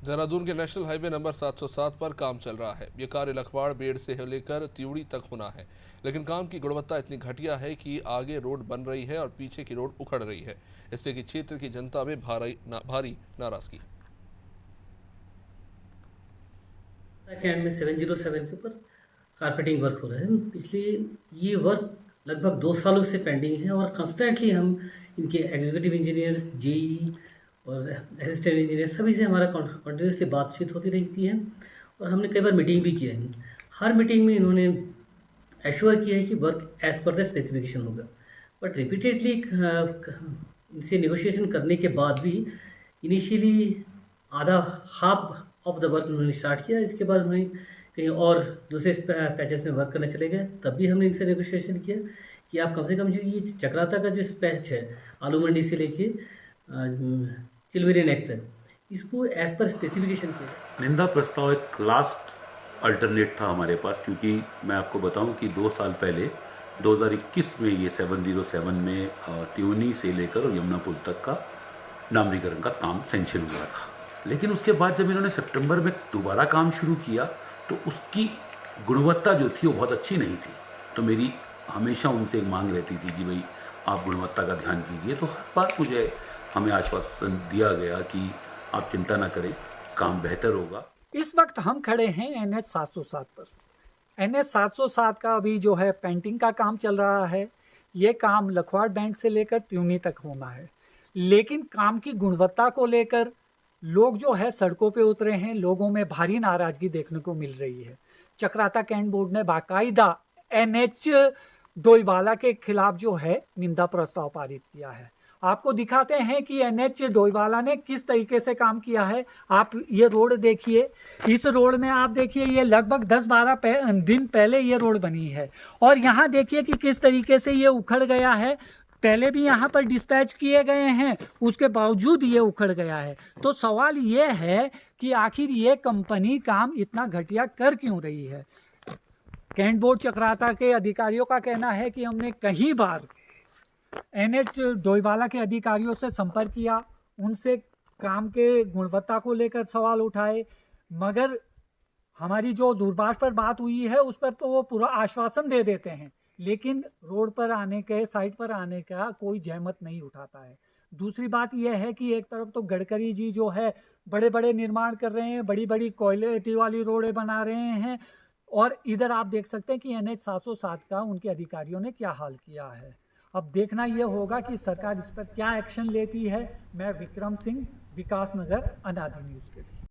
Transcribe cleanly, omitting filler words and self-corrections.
देहरादून के national highway number 707 पर काम चल रहा है। ये कार्य लखवाड़ बेड़ से लेकर त्यूड़ी तक होना है, लेकिन काम की गुणवत्ता इतनी घटिया है कि आगे रोड बन रही है और पीछे की रोड उखड़ रही है। इससे कि क्षेत्र की जनता में भारी नाराजगी। कैंट में 707 के ऊपर कारपेटिंग वर्क हो रहा है। पिछले ये वर्क लगभग 2 सालों से पेंडिंग है और कंस्टेंटली हम इनके एग्जीक्यूटिव इंजीनियर, जेई और असिस्टेंट इंजीनियर सभी से हमारा कंटिन्यूसली बातचीत होती रहती है और हमने कई बार मीटिंग भी किया है। हर मीटिंग में इन्होंने एश्योर किया है कि work as per the specification होगा, बट रिपीटेडली इनसे नेगोशिएशन करने के बाद भी इनिशियली आधा हाफ ऑफ द वर्क उन्होंने स्टार्ट किया। इसके बाद उन्होंने कहीं और दूसरे पैचेस में वर्क करने चले गए। तब भी हमने इनसे नेगोशिएशन किया कि आप कम से कम जो ये चक्राता का जो पैच है आलू मंडी से लेके चिलमेरी नेक तक, इसको एज पर स्पेसिफिकेशन किया। निंदा प्रस्ताव एक लास्ट अल्टरनेट था हमारे पास, क्योंकि मैं आपको बताऊं कि 2 साल पहले 2021 में ये 707 में त्यूनी से लेकर और यमुना पुल तक का नामकरण का काम सेंक्शन हुआ था। लेकिन उसके बाद जब इन्होंने सितंबर में दोबारा काम शुरू किया तो उसकी गुणवत्ता जो थी वो बहुत अच्छी नहीं थी। तो मेरी हमेशा उनसे एक मांग रहती थी कि भाई आप गुणवत्ता का ध्यान कीजिए। तो हर बार मुझे हमें आश्वासन दिया गया कि आप चिंता ना करें, काम बेहतर होगा। इस वक्त हम खड़े हैं NH 707 पर। NH 707 का अभी जो है पेंटिंग का काम चल रहा है। ये काम लखवाड़ बैंक से लेकर त्यूनी तक होना है, लेकिन काम की गुणवत्ता को लेकर लोग जो है सड़कों पे उतरे हैं। लोगों में भारी नाराजगी देखने को मिल रही है। चक्राता कैंट बोर्ड ने बाकायदा NH डोईवाला के खिलाफ जो है निंदा प्रस्ताव पारित किया है। आपको दिखाते हैं कि NH डोईवाला ने किस तरीके से काम किया है। आप ये रोड देखिए, इस रोड में आप देखिए ये लगभग 10-12 दिन पहले ये रोड बनी है और यहाँ देखिए कि किस तरीके से ये उखड़ गया है। पहले भी यहाँ पर डिस्पैच किए गए हैं, उसके बावजूद ये उखड़ गया है। तो सवाल ये है कि आखिर ये कंपनी काम इतना घटिया कर क्यों रही है। कैंट बोर्ड चक्राता के अधिकारियों का कहना है कि हमने कई बार NH डोईवाला के अधिकारियों से संपर्क किया, उनसे काम के गुणवत्ता को लेकर सवाल उठाए, मगर हमारी जो दूरभाष पर बात हुई है उस पर तो वो पूरा आश्वासन दे देते हैं, लेकिन रोड पर आने के, साइट पर आने का कोई जहमत नहीं उठाता है। दूसरी बात यह है कि एक तरफ तो गडकरी जी जो है बड़े बड़े निर्माण कर रहे हैं, बड़ी बड़ी क्वालिटी वाली रोडें बना रहे हैं, और इधर आप देख सकते हैं कि NH 707 का उनके अधिकारियों ने क्या हाल किया है। अब देखना यह होगा कि सरकार इस पर क्या एक्शन लेती है। मैं विक्रम सिंह, विकास नगर, अनादि न्यूज़ के लिए।